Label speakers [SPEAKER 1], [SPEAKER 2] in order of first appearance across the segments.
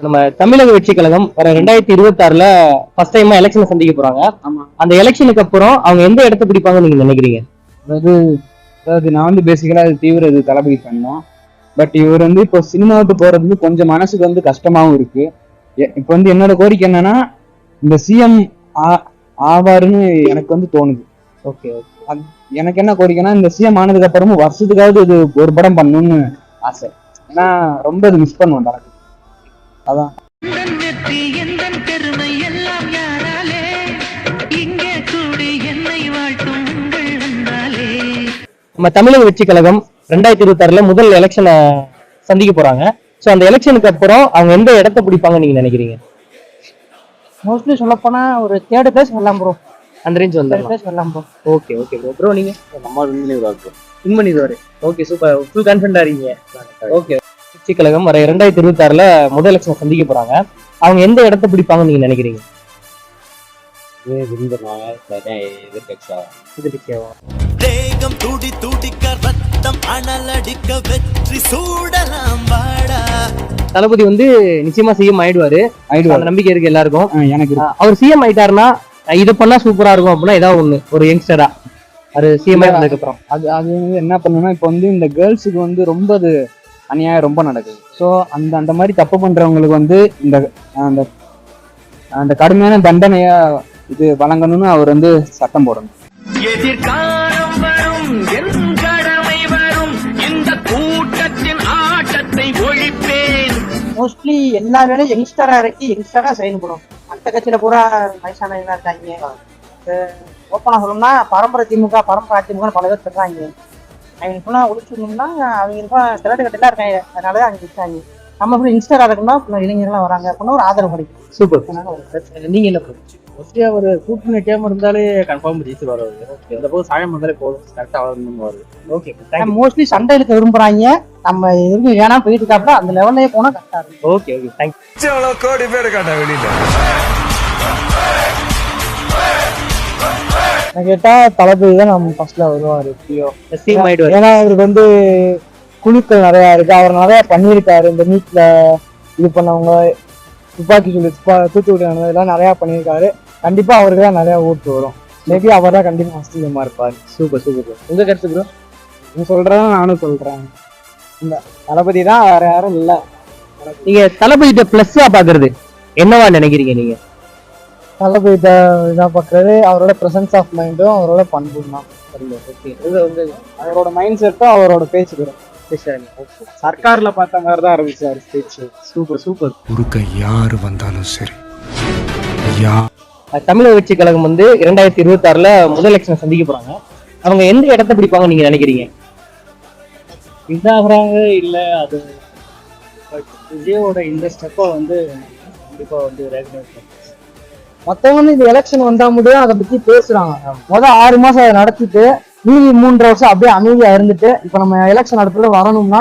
[SPEAKER 1] நம்ம தமிழக வெற்றி கழகம் வர 2026ல ஃபர்ஸ்ட் டைமா எலெக்ஷன் சந்திக்க போறாங்க. அந்த எலெக்ஷனுக்கு அப்புறம் அவங்க எந்த இடத்த பிடிப்பாங்கன்னு நீங்க நினைக்கிறீங்க?
[SPEAKER 2] அதாவது நான் வந்து பேசிக்கலா அது தீவிர இது தளபதி பண்ணோம். பட் இவர் வந்து இப்போ சினிமாவுக்கு போறது வந்து கொஞ்சம் மனசுக்கு வந்து கஷ்டமாவும் இருக்கு. இப்போ வந்து என்னோட கோரிக்கை என்னன்னா, இந்த சிஎம் ஆவாருன்னு எனக்கு வந்து தோணுது.
[SPEAKER 1] ஓகே,
[SPEAKER 2] எனக்கு என்ன கோரிக்கைன்னா, இந்த சிஎம் ஆனதுக்கு அப்புறமும் வருஷத்துக்காவது இது ஒரு படம் பண்ணணும்னு ஆசை. ஏன்னா ரொம்ப இது மிஸ் பண்ணுவோம் தளபதி. அதான்
[SPEAKER 1] நம்ம தமிழக வெற்றி கழகம் 2026ல முதல் எலெக்ஷனை சந்திக்க போறாங்க. சோ அந்த எலெக்ஷனுக்கு அப்புறம் அவங்க எந்த இடத்த பிடிப்பாங்க நீங்க நினைக்கிறீங்க?
[SPEAKER 3] மோஸ்ட்லி சொல்ல போனா ஒரு 3rd பிளேஸ் வரலாம் ப்ரோ.
[SPEAKER 1] அந்த ரேஞ்ச்
[SPEAKER 3] வந்துடலாம். பிளேஸ் வரலாம் ப்ரோ.
[SPEAKER 1] Okay bro. ப்ரோ நீங்க
[SPEAKER 2] நம்ம
[SPEAKER 1] வின் பண்ணிடுவாரு. Okay, super. ஃபுல் கான்ஃபிடண்டா இருக்கீங்க. ஓகே. வெற்றி கழகம் வர 2026ல முதல் எலெக்ஷன் சந்திக்க போறாங்க. அவங்க எந்த இடத்த பிடிப்பாங்கன்னு நீங்க நினைக்கிறீங்க?
[SPEAKER 4] தேகம் துடி துடிக்க ரத்தம் அனலடிக்க வெற்றி சூடலாம் வாடா.
[SPEAKER 1] தளபதி வந்து நிச்சயமா சிஎம் ஆயிடுவாரு. அந்த நம்பிக்கை இருக்கு எல்லாருக்கும்.
[SPEAKER 2] எனக்கு
[SPEAKER 1] அவர் சிஎம் ஆயிட்டாருன்னா இது பண்ணா சூப்பரா இருக்கும் அப்படின்னா ஏதாவது ஒண்ணு ஒரு யங்ஸ்டரா அது சிஎம் ஆனதுக்கு அப்புறம்
[SPEAKER 2] அது வந்து என்ன பண்ணணும்னா, இப்போ வந்து இந்த கேர்ள்ஸுக்கு வந்து ரொம்ப அது அநியாயம் ரொம்ப நடக்குது. ஸோ அந்த மாதிரி தப்பு பண்றவங்களுக்கு வந்து இந்த அந்த கடுமையான தண்டனைய இது வழங்கணும்னு அவர் வந்து சட்டம் போடணும்.
[SPEAKER 4] எதிர்காலம் வரும் என் கடமை வரும், இந்த கூட்டத்தின் ஆட்டத்தை ஒழிப்பேன்.
[SPEAKER 3] மோஸ்ட்லி எல்லா வேலையும் யங்ஸ்டரா இறக்கி யங்ஸ்டரா செயல்படும். அந்த கட்சியில பூரா வயசானவங்க இருக்காங்க. ஓப்பனா சொல்லணும்னா பரம்பரை திமுக பரம்பரை அதிமுக பல பேர் சொல்றாங்க. அவங்க ஃபுல்லா ஒழிச்சுடணும்னா அவங்க சிலட்டு கட்டெல்லாம் இருக்காங்க. அதனாலதான் அவங்க இருக்காங்க. நம்ம ஃபுல் யங்ஸ்டரா இருக்கணும்னா இளைஞர்கள்லாம் வராங்க அப்படின்னா ஒரு ஆதரவு கிடைக்கும்.
[SPEAKER 1] சூப்பர். நீங்க என்ன
[SPEAKER 5] மோஸ்ட்லியா ஒரு கூட்டணி டேம் இருந்தாலே கன்ஃபார்ம் ஜெயிச்சு வருவாரு. இந்த போது சாயம் வந்தாலே போதும், கரெக்டா வருது.
[SPEAKER 1] ஓகே,
[SPEAKER 3] மோஸ்ட்லி சண்டை இழுக்க விரும்புறாங்க. நம்ம எதுவும் வேணா போயிட்டு இருக்காப்புல அந்த லெவல்லே போனா கரெக்டா இருக்கும்.
[SPEAKER 1] Okay, thank you.
[SPEAKER 4] கோடி பேர் காட்ட வெளியில
[SPEAKER 3] கேட்டா தளபதி தான் நம்ம ஃபர்ஸ்ட்ல வருவாரு.
[SPEAKER 1] ஏன்னா
[SPEAKER 3] அவருக்கு வந்து குழுக்கள் நிறைய இருக்கு. அவர் நிறைய பண்ணியிருக்காரு. இந்த நீட்ல இது பண்ணவங்க, துப்பாக்கி சொல்லி தூத்துக்குடி இதெல்லாம் நிறைய பண்ணியிருக்காரு. கண்டிப்பா அவருக்கு தான் நிறைய ஓட்டு வரும். மேபி அவர் தான் கண்டிப்பா ஃபர்ஸ்ட் இருப்பாரு.
[SPEAKER 1] சூப்பர். உங்க கருத்து ப்ரோ?
[SPEAKER 3] நீங்க சொல்றதா நானும் சொல்றேன். இந்த தளபதி தான், வேற யாரும் இல்ல.
[SPEAKER 1] நீங்க தளபதிட்ட பிளஸ்ஸா பாக்குறது என்னவா நினைக்கிறீங்க? நீங்க
[SPEAKER 3] தளபதிட்ட இதா பாக்குறது அவரோட பிரசன்ஸ் ஆஃப் மைண்டும் அவரோட பண்பும் தான். அவரோட மைண்ட் செட்டும் அவரோட பேச்சுக்கிறோம்.
[SPEAKER 2] சர்க்கார்ல பார்த்த மாதிரி தான் இருந்துச்சு பேச்சு.
[SPEAKER 1] சூப்பர்.
[SPEAKER 4] குறுக்க யாரு வந்தாலும் சரி.
[SPEAKER 1] தமிழக வெற்றி கழகம் வந்து 2026ல முதல் எலெக்ஷன் சந்திக்க போறாங்க. அவங்க எந்த இடத்த பிடிப்பாங்க நீங்க நினைக்கிறீங்க?
[SPEAKER 5] இதாகிறாங்க இல்ல அது விஜயோட இந்த ஸ்டெப்பை வந்து கண்டிப்பா வந்து ரெகனைஸ் பண்ணும்.
[SPEAKER 3] மொத்தம் வந்து இந்த எலெக்ஷன் வந்தா முடியும் அதை பத்தி பேசுறாங்க. 6 மாசம் அதை நடத்திட்டு மீதி 3 வருஷம் அப்படியே அமைதியா இருந்துட்டு இப்ப நம்ம எலெக்ஷன் அடுப்புல வரணும்னா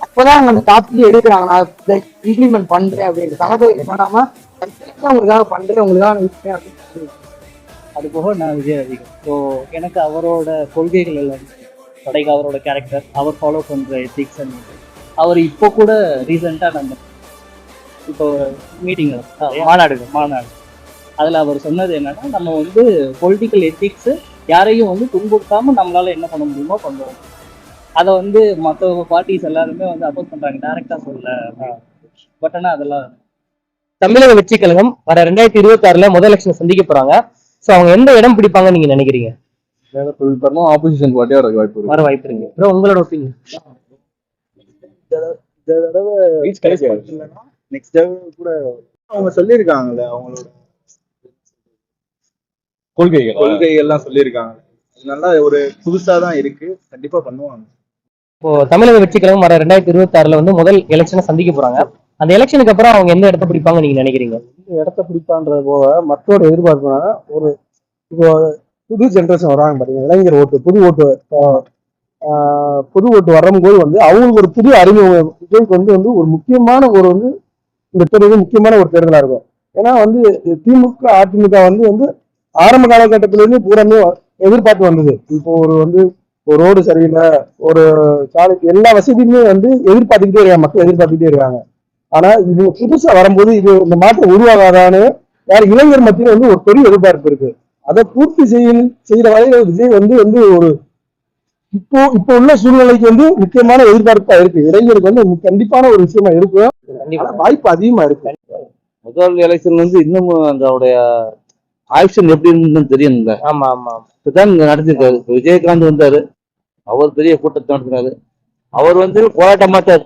[SPEAKER 3] அப்பதான் அந்த டாபிக் எடுக்கிறாங்க. நான் இம்ப்ளிமெண்ட் பண்றேன் அப்படின்னு தளபதி பண்ணாம உங்களுக்காக பண்றேன், உங்களுக்காக விட்டேன் அப்படின்னு.
[SPEAKER 5] அது போக நான் விஜய் அதிகம். ஸோ எனக்கு அவரோட கொள்கைகள் எல்லாம் கடைக்கு அவரோட கேரக்டர், அவர் ஃபாலோ பண்ற எத்திக்ஸ் அண்ட் அவர் இப்போ கூட ரீசெண்டா நம்ம இப்போ மீட்டிங் மாநாடு அதில் அவர் சொன்னது என்னன்னா, நம்ம வந்து பொலிட்டிக்கல் எத்திக்ஸு யாரையும் வந்து துன்புறுத்தாம நம்மளால என்ன பண்ண முடியுமோ பண்ணுவோம். அதை வந்து மற்ற பார்ட்டிஸ் எல்லாருமே வந்து அப்போஸ் பண்றாங்க, டைரக்டா சொல்ல. பட் ஆனால் அதெல்லாம்
[SPEAKER 1] தமிழக வெற்றி கழகம் வர 2026ல முதல் எலெக்ஷன் சந்திக்க போறாங்க. சோ அவங்க எந்த இடம் பிடிப்பாங்க நீங்க நினைக்கிறீங்க?
[SPEAKER 2] ஆப்போசிஷன் பார்ட்டியா
[SPEAKER 1] வர வாய்ப்பு இருக்கு. ப்ரோ உங்களோட ஒப்பீனியன்?
[SPEAKER 2] நெக்ஸ்ட் கூட அவங்க சொல்லியிருக்காங்கல்ல, அவங்களோட கொள்கை எல்லாம் சொல்லியிருக்காங்க. நல்லா ஒரு புதுசா தான் இருக்கு. கண்டிப்பா பண்ணுவாங்க.
[SPEAKER 1] இப்போ தமிழக வெற்றி கழகம் வர 2026ல வந்து முதல் எலெக்ஷனை சந்திக்க போறாங்க. அந்த எலெக்ஷனுக்கு அப்புறம் அவங்க எந்த இடத்த பிடிப்பாங்க நீங்க நினைக்கிறீங்க?
[SPEAKER 3] இடத்த பிடிப்பான்றது போக மற்றோட எதிர்பார்ப்புனா ஒரு இப்போ புது ஜென்ரேஷன் வராங்க பாத்தீங்கன்னா, இளைஞர் ஓட்டு, புது ஓட்டு வரும்போது வந்து அவங்களுக்கு ஒரு புது அறிமுகம் விஜய்க்கு வந்து ஒரு முக்கியமான வந்து இந்த தேர்தல் முக்கியமான ஒரு தேர்தலா இருக்கும். ஏன்னா வந்து திமுக அதிமுக வந்து ஆரம்ப காலகட்டத்திலிருந்து பூராமே எதிர்பார்த்து வந்தது. இப்போ ஒரு ரோடு சரியில்லை, ஒரு சாலைக்கு எல்லா வசதியுமே வந்து எதிர்பார்த்துக்கிட்டே இருக்காங்க, மக்கள் எதிர்பார்த்துக்கிட்டே இருக்காங்க.
[SPEAKER 6] ஆனா இது புதுசா வரும்போது இது இந்த மாற்றம் உருவாகாதான்னு இளைஞர் மத்தியில வந்து ஒரு பெரிய எதிர்பார்ப்பு இருக்கு. அதை பூர்த்தி செய்யற வகையில விஜய் வந்து ஒரு இப்போ உள்ள சூழ்நிலைக்கு வந்து முக்கியமான எதிர்பார்ப்பா இருக்கு. இளைஞருக்கு வந்து கண்டிப்பான ஒரு விஷயமா இருக்கும். வாய்ப்பு அதிகமா இருக்கு.
[SPEAKER 7] முதல் எலெக்ஷன் வந்து இன்னும் அதோடைய ஆக்ஷன் எப்படி இருந்ததுன்னு தெரியுங்க.
[SPEAKER 1] ஆமா ஆமா
[SPEAKER 7] இப்பதான் இங்க நடந்திருக்காரு. விஜயகாந்த் வந்தாரு, அவர் பெரிய கூட்டத்தை நடத்தினாரு. அவர் வந்து போராட்டமாட்டார்.